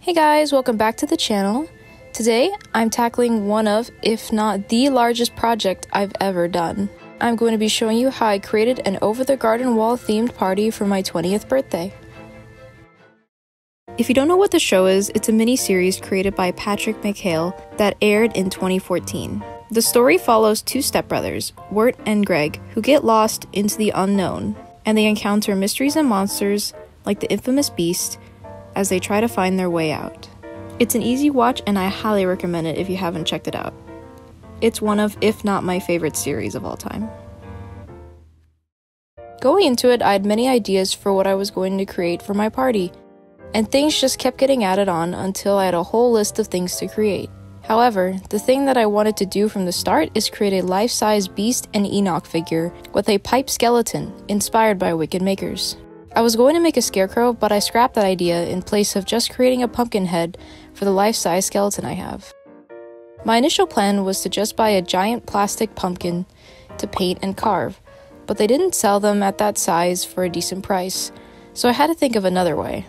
Hey guys, welcome back to the channel. Today, I'm tackling one of, if not the largest project I've ever done. I'm going to be showing you how I created an over-the-garden wall themed party for my 20th birthday. If you don't know what the show is, it's a mini-series created by Patrick McHale that aired in 2014. The story follows two stepbrothers, Wirt and Greg, who get lost into the unknown, and they encounter mysteries and monsters like the infamous Beast as they try to find their way out. It's an easy watch and I highly recommend it if you haven't checked it out. It's one of, if not my favorite series of all time. Going into it, I had many ideas for what I was going to create for my party, and things just kept getting added on until I had a whole list of things to create. However, the thing that I wanted to do from the start is create a life-size Beast and Enoch figure with a pipe skeleton inspired by Wicked Makers. I was going to make a scarecrow, but I scrapped that idea in place of just creating a pumpkin head for the life-size skeleton I have. My initial plan was to just buy a giant plastic pumpkin to paint and carve, but they didn't sell them at that size for a decent price, so I had to think of another way.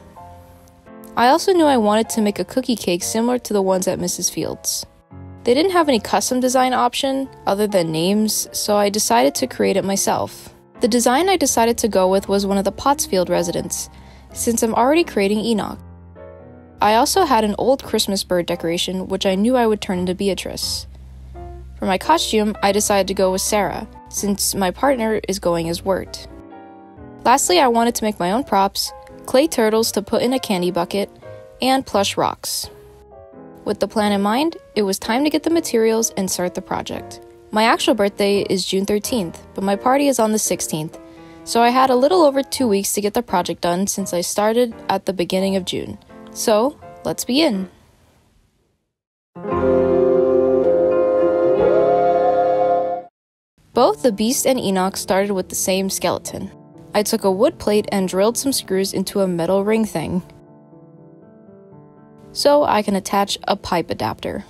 I also knew I wanted to make a cookie cake similar to the ones at Mrs. Fields. They didn't have any custom design option other than names, so I decided to create it myself. The design I decided to go with was one of the Pottsfield residents, since I'm already creating Enoch. I also had an old Christmas bird decoration, which I knew I would turn into Beatrice. For my costume, I decided to go with Sarah, since my partner is going as Wirt. Lastly, I wanted to make my own props, clay turtles to put in a candy bucket, and plush rocks. With the plan in mind, it was time to get the materials and start the project. My actual birthday is June 13th, but my party is on the 16th, so I had a little over 2 weeks to get the project done since I started at the beginning of June. So, let's begin! Both the Beast and Enoch started with the same skeleton. I took a wood plate and drilled some screws into a metal ring thing, so I can attach a pipe adapter.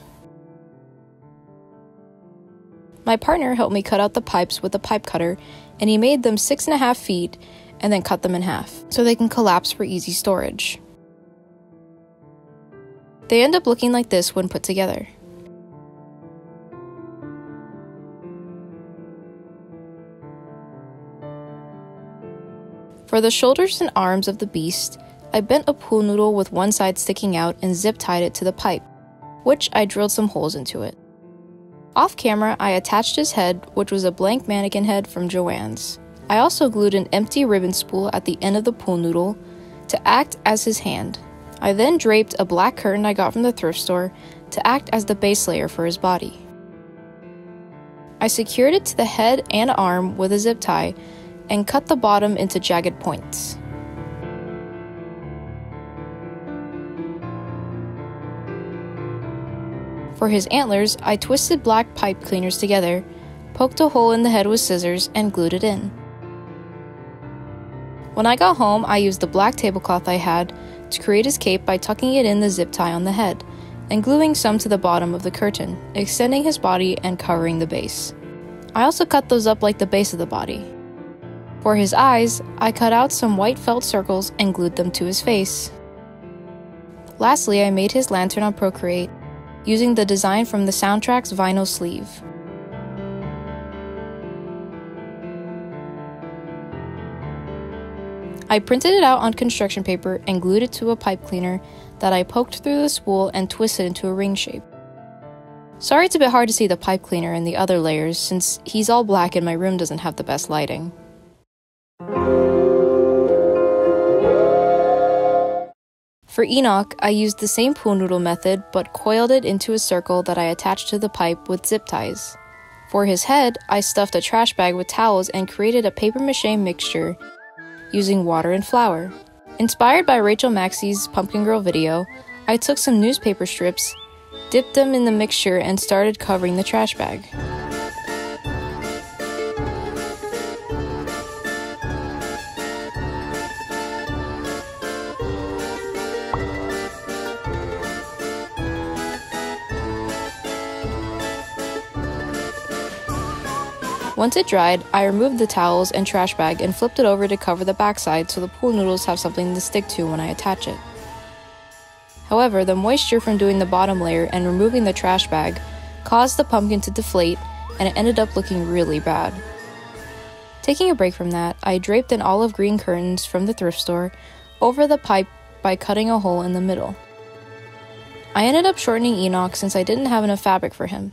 My partner helped me cut out the pipes with a pipe cutter, and he made them 6.5 feet and then cut them in half, so they can collapse for easy storage. They end up looking like this when put together. For the shoulders and arms of the Beast, I bent a pool noodle with one side sticking out and zip-tied it to the pipe, which I drilled some holes into it. Off camera, I attached his head, which was a blank mannequin head from Joann's. I also glued an empty ribbon spool at the end of the pool noodle to act as his hand. I then draped a black curtain I got from the thrift store to act as the base layer for his body. I secured it to the head and arm with a zip tie and cut the bottom into jagged points. For his antlers, I twisted black pipe cleaners together, poked a hole in the head with scissors, and glued it in. When I got home, I used the black tablecloth I had to create his cape by tucking it in the zip tie on the head, and gluing some to the bottom of the curtain, extending his body and covering the base. I also cut those up like the base of the body. For his eyes, I cut out some white felt circles and glued them to his face. Lastly, I made his lantern on Procreate, using the design from the soundtrack's vinyl sleeve. I printed it out on construction paper and glued it to a pipe cleaner that I poked through the spool and twisted into a ring shape. Sorry it's a bit hard to see the pipe cleaner and the other layers since he's all black and my room doesn't have the best lighting. For Enoch, I used the same pool noodle method, but coiled it into a circle that I attached to the pipe with zip ties. For his head, I stuffed a trash bag with towels and created a papier-mâché mixture using water and flour. Inspired by Rachel Maxey's Pumpkin Girl video, I took some newspaper strips, dipped them in the mixture, and started covering the trash bag. Once it dried, I removed the towels and trash bag and flipped it over to cover the backside so the pool noodles have something to stick to when I attach it. However, the moisture from doing the bottom layer and removing the trash bag caused the pumpkin to deflate, and it ended up looking really bad. Taking a break from that, I draped an olive green curtains from the thrift store over the pipe by cutting a hole in the middle. I ended up shortening Enoch since I didn't have enough fabric for him.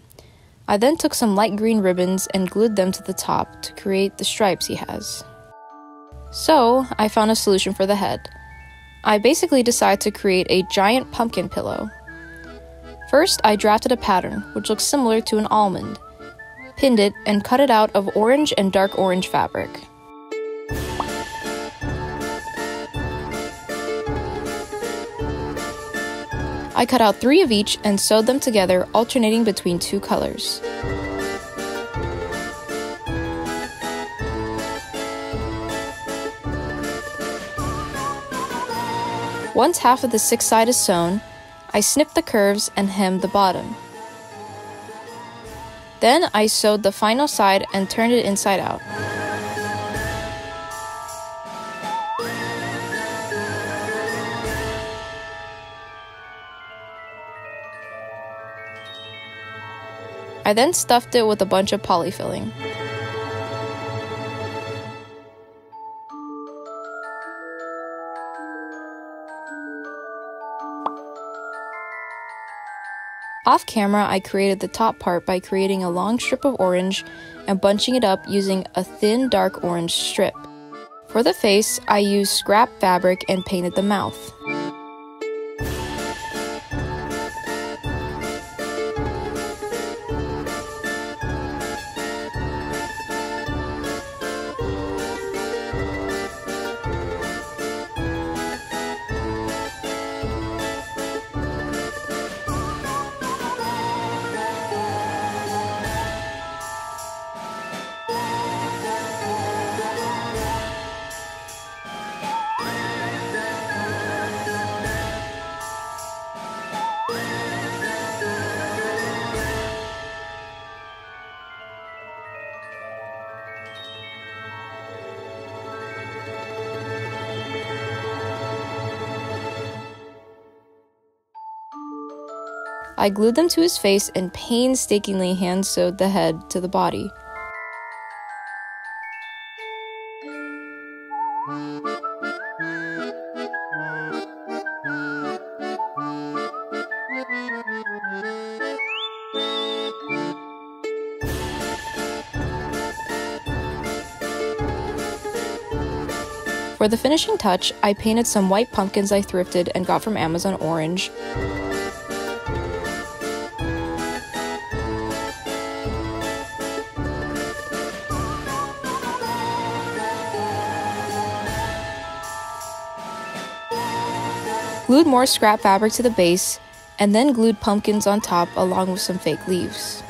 I then took some light green ribbons and glued them to the top to create the stripes he has. So, I found a solution for the head. I basically decided to create a giant pumpkin pillow. First, I drafted a pattern, which looks similar to an almond, pinned it, and cut it out of orange and dark orange fabric. I cut out 3 of each and sewed them together, alternating between 2 colors. Once half of the 6th side is sewn, I snipped the curves and hemmed the bottom. Then I sewed the final side and turned it inside out. I then stuffed it with a bunch of polyfilling. Off camera, I created the top part by creating a long strip of orange and bunching it up using a thin dark orange strip. For the face, I used scrap fabric and painted the mouth. I glued them to his face and painstakingly hand-sewed the head to the body. For the finishing touch, I painted some white pumpkins I thrifted and got from Amazon orange. Glued more scrap fabric to the base, and then glued pumpkins on top along with some fake leaves.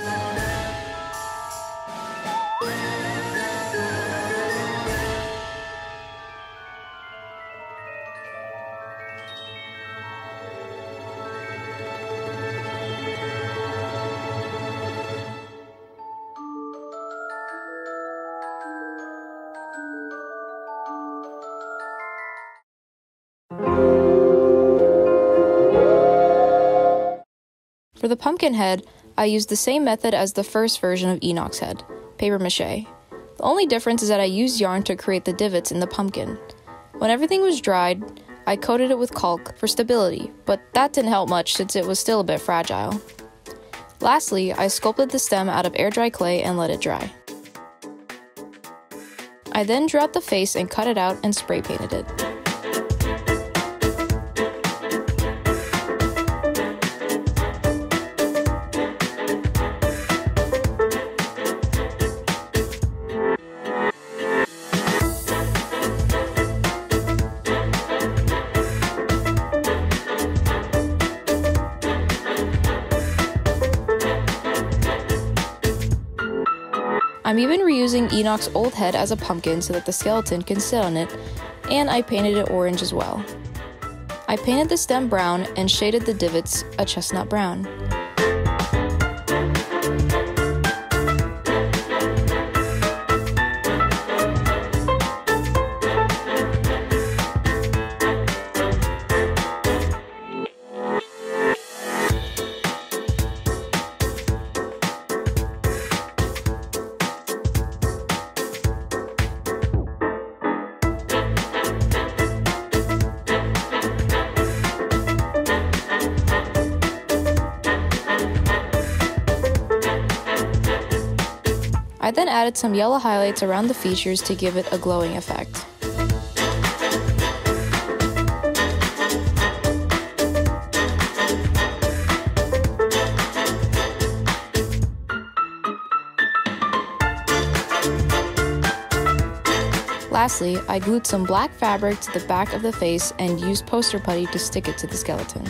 For the pumpkin head, I used the same method as the first version of Enoch's head, paper mache. The only difference is that I used yarn to create the divots in the pumpkin. When everything was dried, I coated it with caulk for stability, but that didn't help much since it was still a bit fragile. Lastly, I sculpted the stem out of air-dry clay and let it dry. I then drew out the face and cut it out and spray painted it. I'm even reusing Enoch's old head as a pumpkin so that the skeleton can sit on it, and I painted it orange as well. I painted the stem brown and shaded the divots a chestnut brown. I then added some yellow highlights around the features to give it a glowing effect. Lastly, I glued some black fabric to the back of the face and used poster putty to stick it to the skeleton.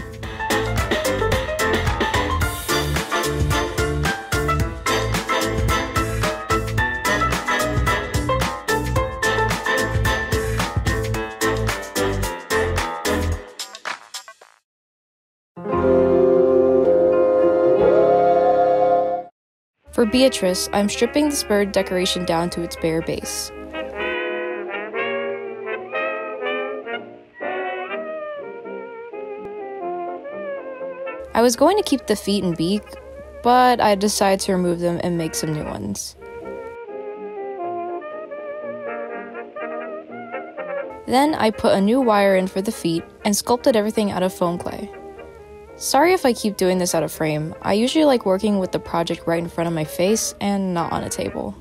For Beatrice, I'm stripping this bird decoration down to its bare base. I was going to keep the feet and beak, but I decided to remove them and make some new ones. Then I put a new wire in for the feet and sculpted everything out of foam clay. Sorry if I keep doing this out of frame. I usually like working with the project right in front of my face and not on a table.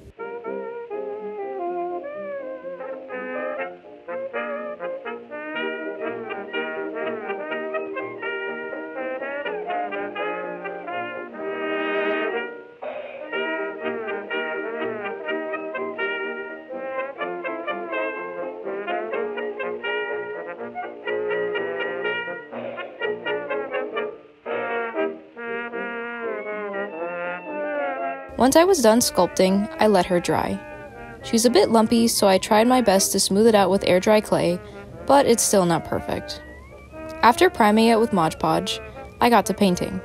Once I was done sculpting, I let her dry. She's a bit lumpy, so I tried my best to smooth it out with air dry clay, but it's still not perfect. After priming it with Mod Podge, I got to painting.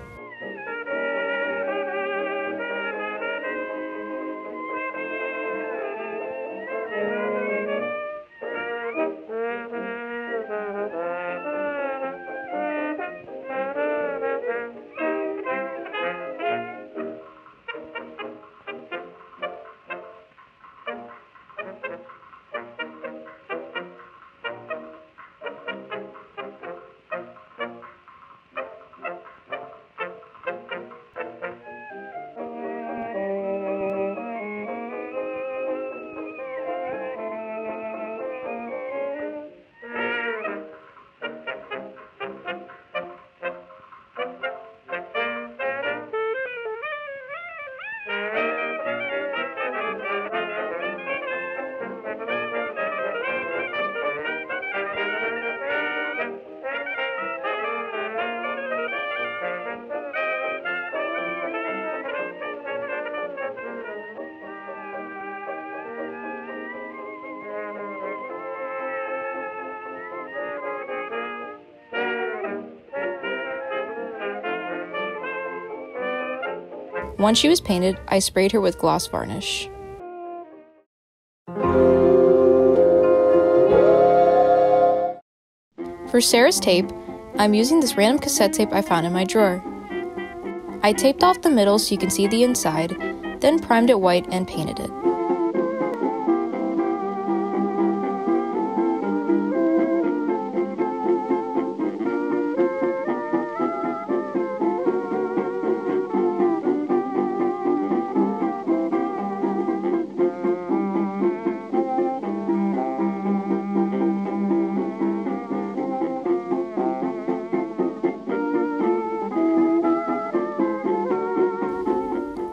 Once she was painted, I sprayed her with gloss varnish. For Sarah's tape, I'm using this random cassette tape I found in my drawer. I taped off the middle so you can see the inside, then primed it white and painted it.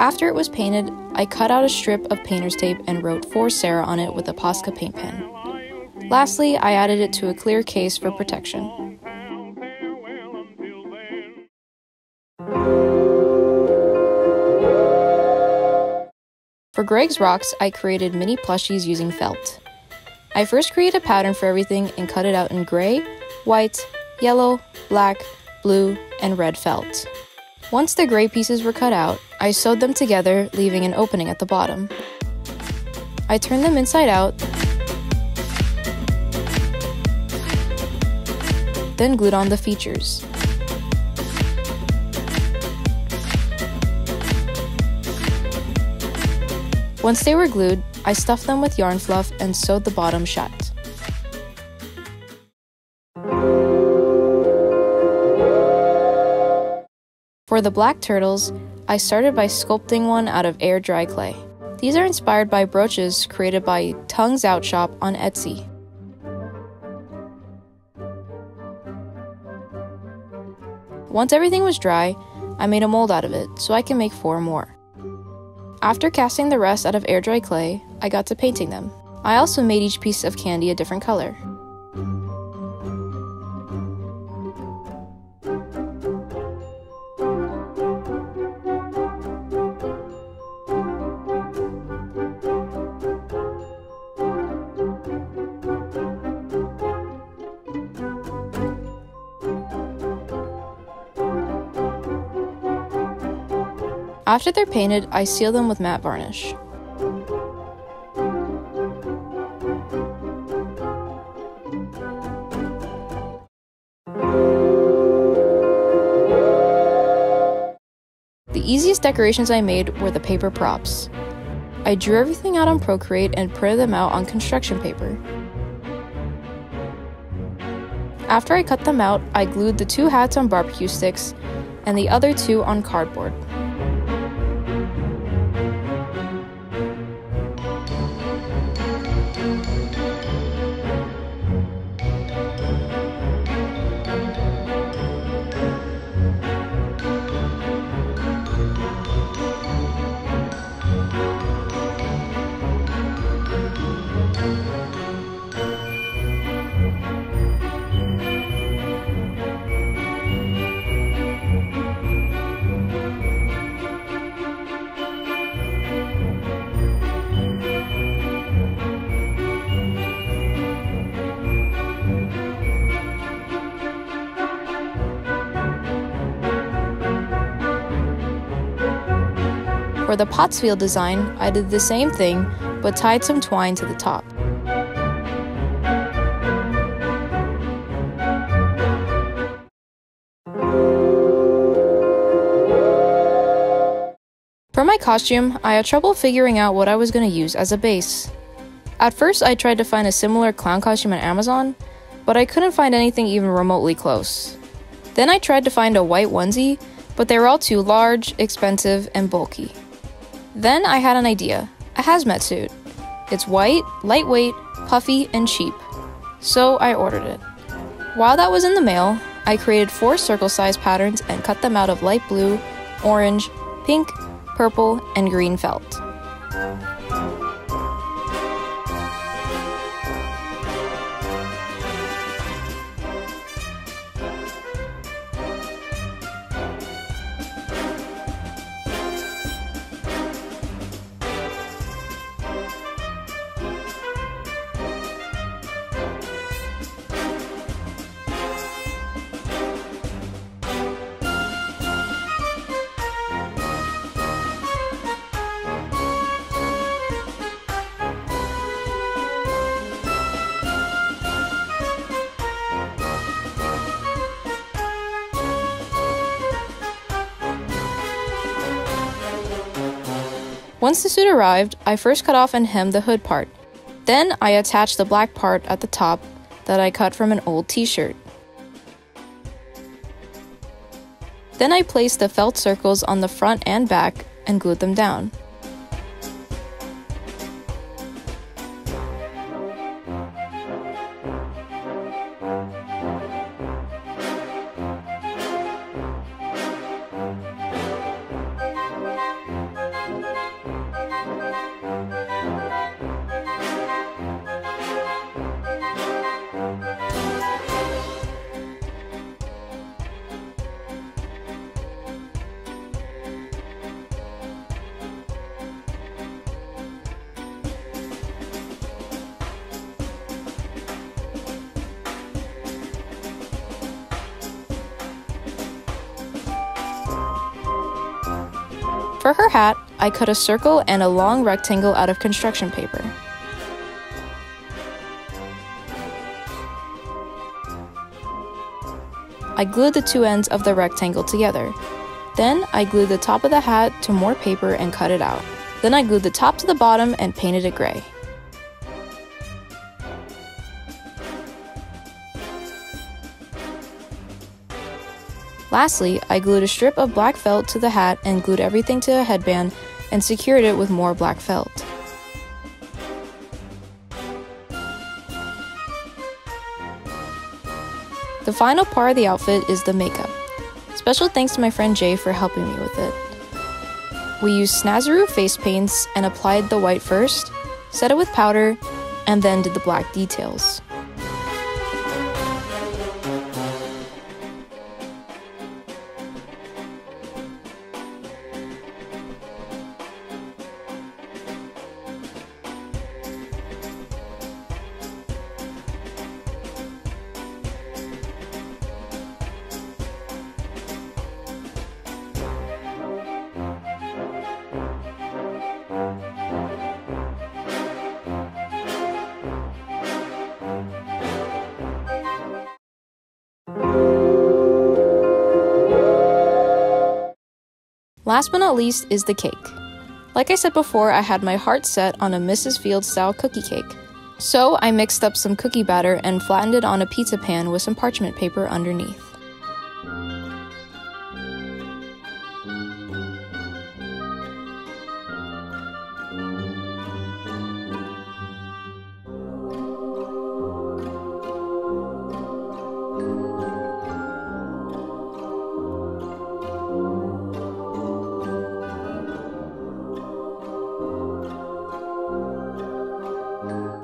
After it was painted, I cut out a strip of painter's tape and wrote "For Sarah" on it with a Posca paint pen. Lastly, I added it to a clear case for protection. For Greg's rocks, I created mini plushies using felt. I first created a pattern for everything and cut it out in gray, white, yellow, black, blue, and red felt. Once the gray pieces were cut out, I sewed them together, leaving an opening at the bottom. I turned them inside out, then glued on the features. Once they were glued, I stuffed them with yarn fluff and sewed the bottom shut. For the black turtles, I started by sculpting one out of air dry clay. These are inspired by brooches created by Tongues Out Shop on Etsy. Once everything was dry, I made a mold out of it so I can make 4 more. After casting the rest out of air dry clay, I got to painting them. I also made each piece of candy a different color. After they're painted, I seal them with matte varnish. The easiest decorations I made were the paper props. I drew everything out on Procreate and printed them out on construction paper. After I cut them out, I glued the 2 hats on barbecue sticks and the other 2 on cardboard. For the Pottsfield design, I did the same thing, but tied some twine to the top. For my costume, I had trouble figuring out what I was going to use as a base. At first, I tried to find a similar clown costume on Amazon, but I couldn't find anything even remotely close. Then I tried to find a white onesie, but they were all too large, expensive, and bulky. Then I had an idea, a hazmat suit. It's white, lightweight, puffy, and cheap. So I ordered it. While that was in the mail, I created 4 circle-sized patterns and cut them out of light blue, orange, pink, purple, and green felt. Once the suit arrived, I first cut off and hemmed the hood part. Then I attached the black part at the top that I cut from an old t-shirt. Then I placed the felt circles on the front and back and glued them down. For her hat, I cut a circle and a long rectangle out of construction paper. I glued the 2 ends of the rectangle together. Then I glued the top of the hat to more paper and cut it out. Then I glued the top to the bottom and painted it gray. Lastly, I glued a strip of black felt to the hat and glued everything to a headband and secured it with more black felt. The final part of the outfit is the makeup. Special thanks to my friend Jay for helping me with it. We used Snazaroo face paints and applied the white first, set it with powder, and then did the black details. Last but not least is the cake. Like I said before, I had my heart set on a Mrs. Fields style cookie cake. So I mixed up some cookie batter and flattened it on a pizza pan with some parchment paper underneath.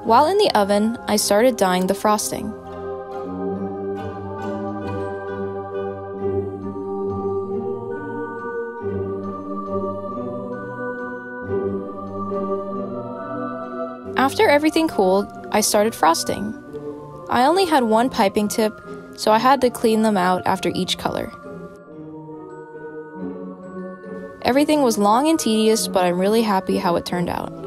While in the oven, I started dyeing the frosting. After everything cooled, I started frosting. I only had one piping tip, so I had to clean them out after each color. Everything was long and tedious, but I'm really happy how it turned out.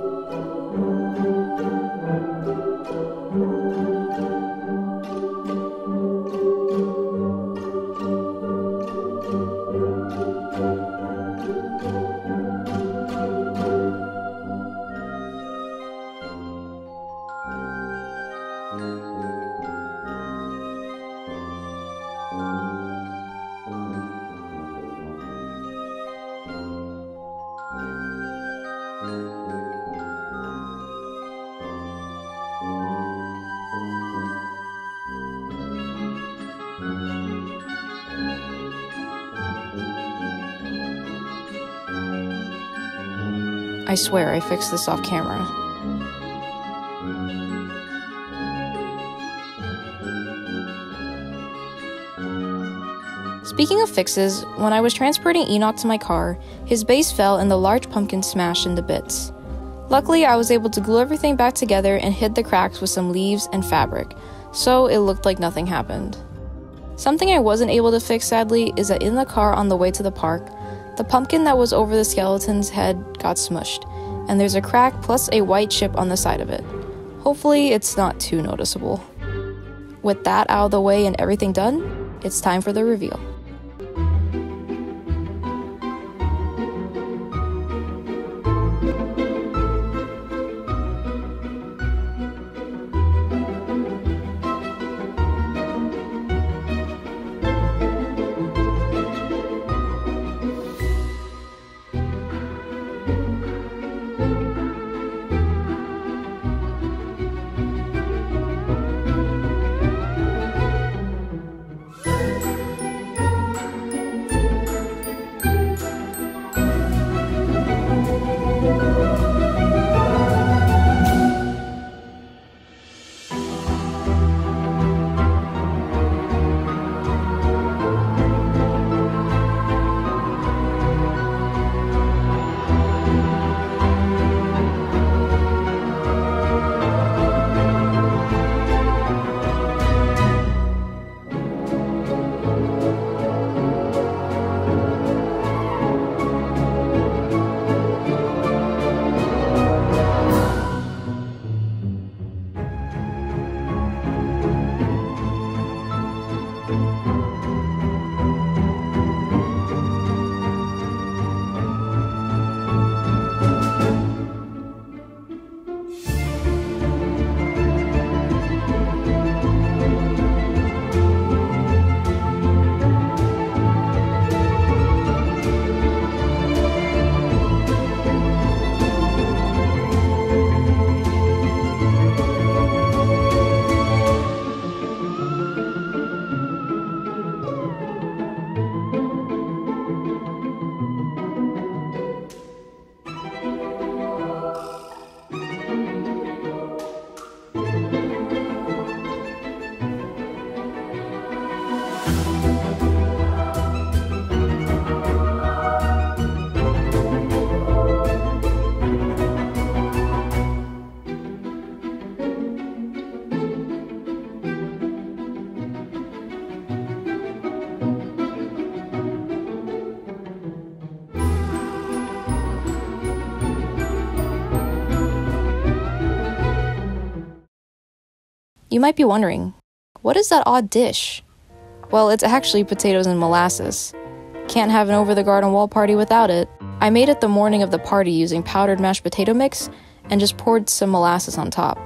I swear I fixed this off camera. Speaking of fixes, when I was transporting Enoch to my car, his base fell and the large pumpkin smashed into bits. Luckily, I was able to glue everything back together and hid the cracks with some leaves and fabric, so it looked like nothing happened. Something I wasn't able to fix, sadly, is that in the car on the way to the park, the pumpkin that was over the skeleton's head got smushed, and there's a crack plus a white chip on the side of it. Hopefully, it's not too noticeable. With that out of the way and everything done, it's time for the reveal. You might be wondering, what is that odd dish? Well, it's actually potatoes and molasses. Can't have an over-the-garden wall party without it. I made it the morning of the party using powdered mashed potato mix and just poured some molasses on top.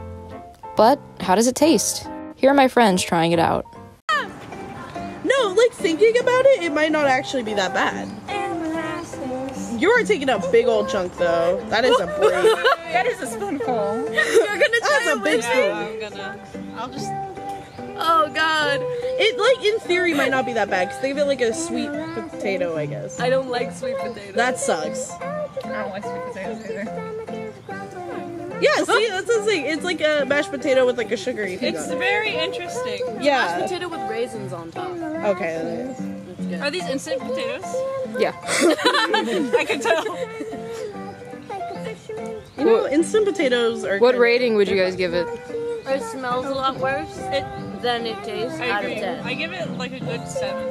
But how does it taste? Here are my friends trying it out. No, like thinking about it, it might not actually be that bad. You are taking a big old chunk though. That is a break. That is a spoonful. You're gonna try That's a big spoon. I'll just. Oh god. It, like, in theory might not be that bad, because think of it like a sweet potato, I guess. I don't like sweet potatoes. That sucks. I don't like sweet potatoes either. Yeah, see, that's the thing. It's like a mashed potato with like a sugary thing It's on it. very interesting. Yeah. Mashed potato with raisins on top. Okay. Are these instant potatoes? Yeah. I can tell. You know, instant potatoes are What rating would you guys give it? It smells a lot worse than it tastes I out agree. of 10. I give it like a good 7.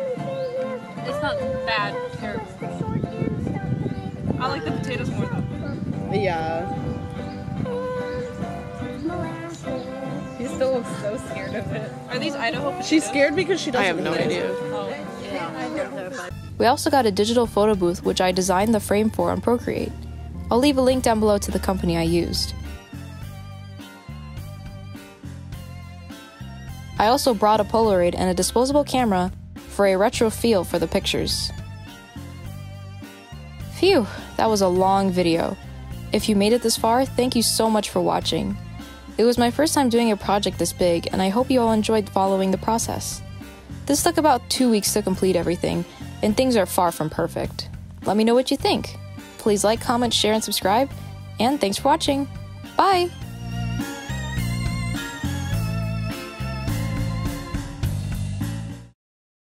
It's not bad, terrible. I like the potatoes more though. Yeah. He still looks so scared of it. Are these Idaho potatoes? She's scared because she doesn't I have no eat it. idea. Oh. Yeah. We also got a digital photo booth which I designed the frame for on Procreate. I'll leave a link down below to the company I used. I also brought a Polaroid and a disposable camera for a retro feel for the pictures. Phew, that was a long video. If you made it this far, thank you so much for watching. It was my first time doing a project this big, and I hope you all enjoyed following the process. This took about 2 weeks to complete everything, and things are far from perfect. Let me know what you think. Please like, comment, share, and subscribe, and thanks for watching. Bye!